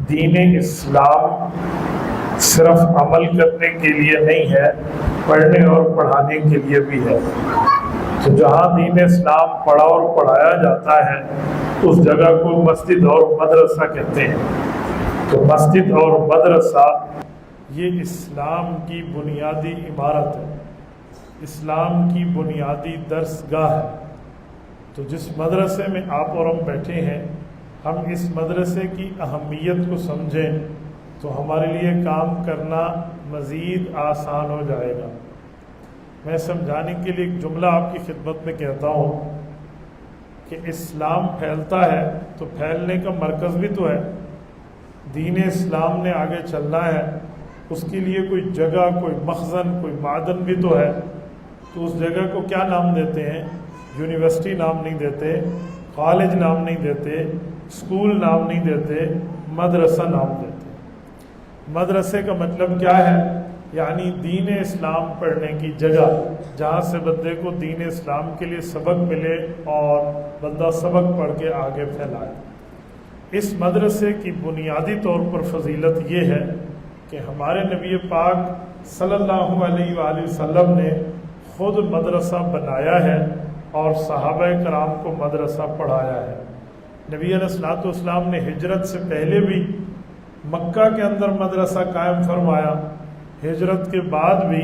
دین اسلام صرف عمل کرنے کے لیے نہیں ہے، پڑھنے اور پڑھانے کے لیے بھی ہے۔ تو جہاں دین اسلام پڑھا اور پڑھایا جاتا ہے اس جگہ کو مسجد اور مدرسہ کہتے ہیں۔ تو مسجد اور مدرسہ یہ اسلام کی بنیادی عمارت ہے، اسلام کی بنیادی درس گاہ ہے۔ تو جس مدرسے میں آپ اور ہم بیٹھے ہیں، ہم اس مدرسے کی اہمیت کو سمجھیں تو ہمارے لیے کام کرنا مزید آسان ہو جائے گا۔ میں سمجھانے کے لیے ایک جملہ آپ کی خدمت میں کہتا ہوں کہ اسلام پھیلتا ہے تو پھیلنے کا مرکز بھی تو ہے، دین اسلام نے آگے چلنا ہے، اس کے لیے کوئی جگہ، کوئی مخزن، کوئی معدن بھی تو ہے۔ تو اس جگہ کو کیا نام دیتے ہیں؟ یونیورسٹی نام نہیں دیتے، کالج نام نہیں دیتے، اسکول نام نہیں دیتے، مدرسہ نام دیتے۔ مدرسے کا مطلب کیا ہے؟ یعنی دین اسلام پڑھنے کی جگہ، جہاں سے بندے کو دین اسلام کے لیے سبق ملے اور بندہ سبق پڑھ کے آگے پھیلائے۔ اس مدرسے کی بنیادی طور پر فضیلت یہ ہے کہ ہمارے نبی پاک صلی اللہ علیہ وآلہ وسلم نے خود مدرسہ بنایا ہے اور صحابہ کرام کو مدرسہ پڑھایا ہے۔ نبی علیہ الصلوۃ والسلام نے ہجرت سے پہلے بھی مکہ کے اندر مدرسہ قائم فرمایا، ہجرت کے بعد بھی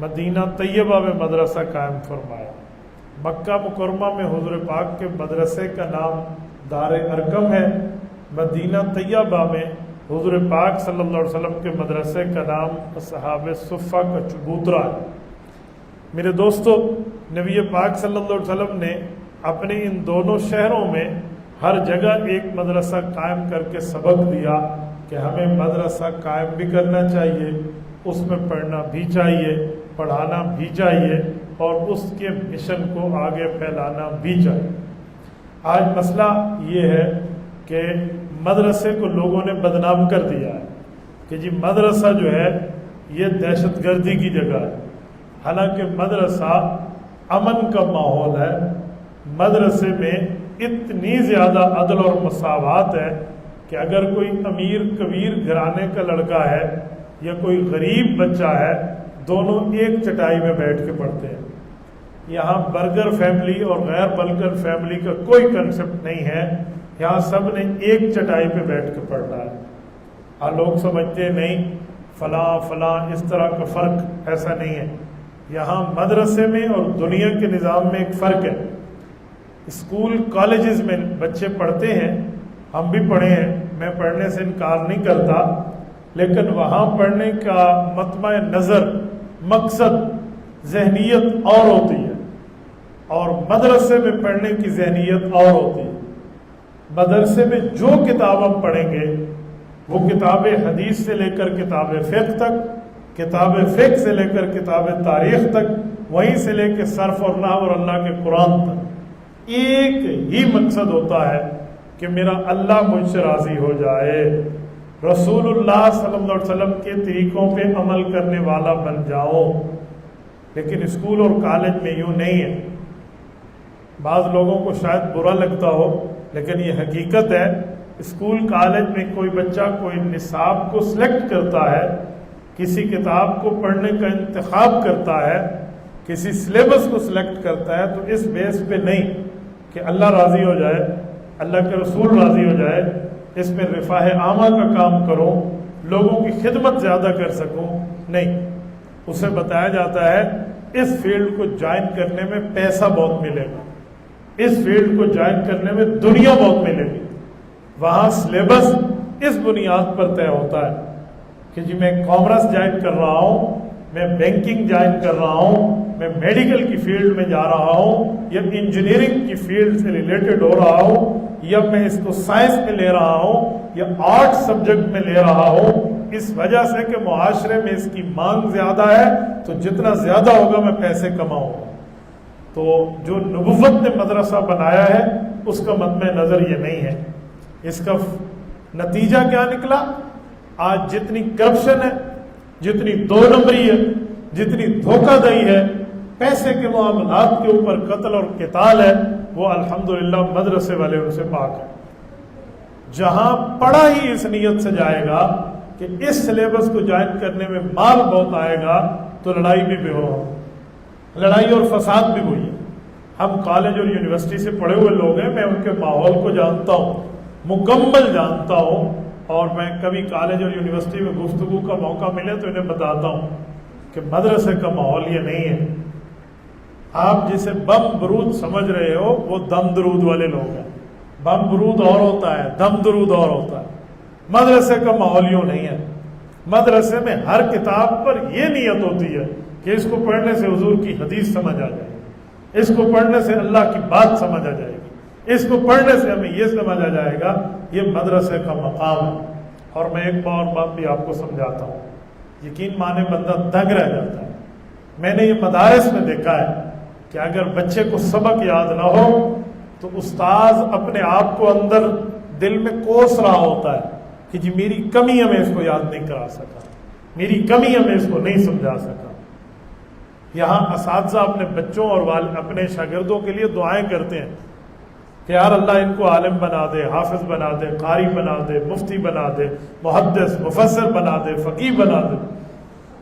مدینہ طیبہ میں مدرسہ قائم فرمایا۔ مکہ مکرمہ میں حضور پاک کے مدرسے کا نام دار ارقم ہے، مدینہ طیبہ میں حضور پاک صلی اللہ علیہ وسلم کے مدرسے کا نام اصحاب صفہ کا چبوترا ہے۔ میرے دوستو، نبی پاک صلی اللہ علیہ وسلم نے اپنے ان دونوں شہروں میں ہر جگہ ایک مدرسہ قائم کر کے سبق دیا کہ ہمیں مدرسہ قائم بھی کرنا چاہیے، اس میں پڑھنا بھی چاہیے، پڑھانا بھی چاہیے اور اس کے مشن کو آگے پھیلانا بھی چاہیے۔ آج مسئلہ یہ ہے کہ مدرسے کو لوگوں نے بدنام کر دیا ہے کہ جی مدرسہ جو ہے یہ دہشت گردی کی جگہ ہے، حالانکہ مدرسہ امن کا ماحول ہے۔ مدرسے میں اتنی زیادہ عدل اور مساوات ہے کہ اگر کوئی امیر کبیر گھرانے کا لڑکا ہے یا کوئی غریب بچہ ہے، دونوں ایک چٹائی میں بیٹھ کے پڑھتے ہیں۔ یہاں برگر فیملی اور غیر برگر فیملی کا کوئی کنسپٹ نہیں ہے، یہاں سب نے ایک چٹائی پہ بیٹھ کے پڑھنا ہے۔ لوگ سمجھتے ہیں نہیں فلاں فلاں اس طرح کا فرق، ایسا نہیں ہے۔ یہاں مدرسے میں اور دنیا کے نظام میں ایک فرق ہے۔ اسکول کالجز میں بچے پڑھتے ہیں، ہم بھی پڑھے ہیں، میں پڑھنے سے انکار نہیں کرتا، لیکن وہاں پڑھنے کا مطمع نظر، مقصد، ذہنیت اور ہوتی ہے، اور مدرسے میں پڑھنے کی ذہنیت اور ہوتی ہے۔ مدرسے میں جو کتاب ہم پڑھیں گے وہ کتاب حدیث سے لے کر کتاب فقہ تک، کتاب فقہ سے لے کر کتاب تاریخ تک، وہیں سے لے کے صرف اور نحو اور اللہ کے قرآن تک ایک ہی مقصد ہوتا ہے کہ میرا اللہ مجھ سے راضی ہو جائے، رسول اللہ صلی اللہ علیہ وسلم کے طریقوں پہ عمل کرنے والا بن جاؤں۔ لیکن اسکول اور کالج میں یوں نہیں ہے۔ بعض لوگوں کو شاید برا لگتا ہو، لیکن یہ حقیقت ہے۔ اسکول کالج میں کوئی بچہ کوئی نصاب کو سلیکٹ کرتا ہے، کسی کتاب کو پڑھنے کا انتخاب کرتا ہے، کسی سلیبس کو سلیکٹ کرتا ہے، تو اس بیس پہ نہیں کہ اللہ راضی ہو جائے، اللہ کے رسول راضی ہو جائے، اس میں رفاہ عامہ کا کام کروں، لوگوں کی خدمت زیادہ کر سکوں، نہیں۔ اسے بتایا جاتا ہے اس فیلڈ کو جوائن کرنے میں پیسہ بہت ملے گا، اس فیلڈ کو جوائن کرنے میں دنیا بہت ملے گی۔ وہاں سلیبس اس بنیاد پر طے ہوتا ہے کہ جی میں کامرس جوائن کر رہا ہوں، میں بینکنگ جوائن کر رہا ہوں، میں میڈیکل کی فیلڈ میں جا رہا ہوں، یا انجینئرنگ کی فیلڈ سے ریلیٹڈ ہو رہا ہوں، یا میں اس کو سائنس میں لے رہا ہوں یا آرٹ سبجیکٹ میں لے رہا ہوں۔ اس وجہ سے کہ معاشرے میں اس کی مانگ زیادہ ہے، تو جتنا زیادہ ہوگا میں پیسے کماؤں گا۔ تو جو نبوت نے مدرسہ بنایا ہے اس کا مطمع نظر یہ نہیں ہے۔ اس کا نتیجہ کیا نکلا؟ آج جتنی کرپشن ہے، جتنی دو نمبری ہے، جتنی دھوکہ دہی ہے، پیسے کے معاملات کے اوپر قتل اور قتال ہے، وہ الحمدللہ مدرسے والے ان سے پاک ہے۔ جہاں پڑھا ہی اس نیت سے جائے گا کہ اس سلیبس کو جوائن کرنے میں مال بہت آئے گا تو لڑائی بھی ہو، لڑائی اور فساد بھی ہوئی ہے۔ ہم کالج اور یونیورسٹی سے پڑھے ہوئے لوگ ہیں، میں ان کے ماحول کو جانتا ہوں، مکمل جانتا ہوں، اور میں کبھی کالج اور یونیورسٹی میں گفتگو کا موقع ملے تو انہیں بتاتا ہوں کہ مدرسے کا ماحول یہ نہیں ہے۔ آپ جسے بم برود سمجھ رہے ہو وہ دم درود والے لوگ ہیں۔ بم برود اور ہوتا ہے، دم درود اور ہوتا ہے۔ مدرسے کا ماحول یوں نہیں ہے۔ مدرسے میں ہر کتاب پر یہ نیت ہوتی ہے کہ اس کو پڑھنے سے حضور کی حدیث سمجھ آ جائے گی، اس کو پڑھنے سے اللہ کی بات سمجھ آ جائے گی، اس کو پڑھنے سے ہمیں یہ سمجھ آ جائے گا یہ مدرسے کا مقام ہے۔ اور میں ایک اور بات بھی آپ کو سمجھاتا ہوں، یقین مانے بندہ دنگ رہ جاتا ہے۔ میں نے یہ مدارس میں دیکھا ہے کہ اگر بچے کو سبق یاد نہ ہو تو استاذ اپنے آپ کو اندر دل میں کوس رہا ہوتا ہے کہ جی میری کمی ہے، میں اس کو یاد نہیں کرا سکا، میری کمی ہے، میں اس کو نہیں سمجھا سکا۔ یہاں اساتذہ اپنے بچوں اور اپنے شاگردوں کے لیے دعائیں کرتے ہیں کہ یار اللہ ان کو عالم بنا دے، حافظ بنا دے، قاری بنا دے، مفتی بنا دے، محدث مفسر بنا دے، فقیہ بنا دے۔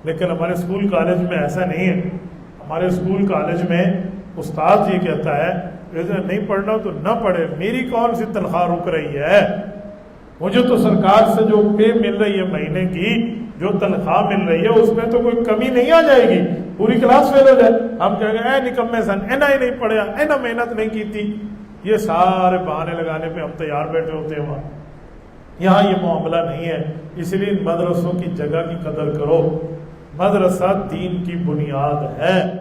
لیکن ہمارے اسکول کالج میں ایسا نہیں ہے۔ ہمارے اسکول کالج میں استاد یہ کہتا ہے نہیں پڑھنا تو نہ پڑھے، میری کون سی تنخواہ رک رہی ہے، مجھے تو سرکار سے جو پے مل رہی ہے مہینے کی، جو تنخواہ مل رہی ہے اس میں تو کوئی کمی نہیں آ جائے گی، پوری کلاس فیل ہو جائے۔ ہم کہیں گے اے نکمے سن، اینا ہی نہیں پڑھیا، اینا محنت نہیں کی تھی۔ یہ سارے بہانے لگانے پہ ہم تیار بیٹھے ہوتے ہیں وہاں۔ یہاں یہ معاملہ نہیں ہے۔ اس لیے مدرسوں کی جگہ کی قدر کرو۔ مدرسہ دین کی بنیاد ہے۔